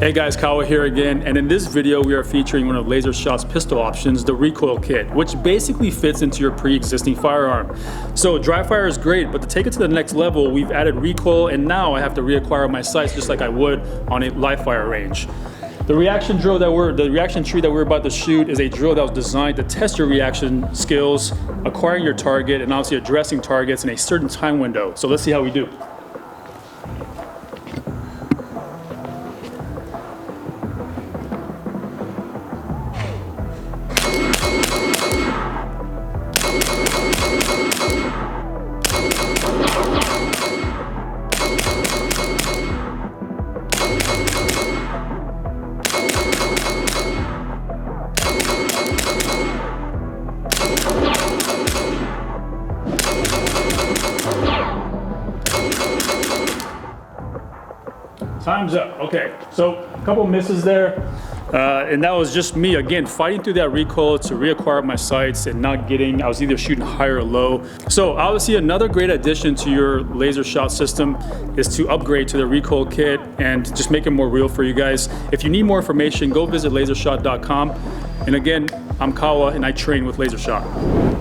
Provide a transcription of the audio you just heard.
Hey guys, Kawa here again, and in this video we are featuring one of LaserShot's pistol options, the recoil kit, which basically fits into your pre-existing firearm. So dry fire is great, but to take it to the next level, we've added recoil, and now I have to reacquire my sights just like I would on a live fire range. The reaction tree that we're about to shoot is a drill that was designed to test your reaction skills, acquiring your target, and obviously addressing targets in a certain time window. So let's see how we do. Time's up. Okay, so a couple misses there, and that was just me again fighting through that recoil to reacquire my sights and not getting. I was either shooting high or low. So obviously another great addition to your LaserShot system is to upgrade to the recoil kit and just make it more real for you guys. If you need more information, go visit lasershot.com. And again, I'm Kawa and I train with LaserShot.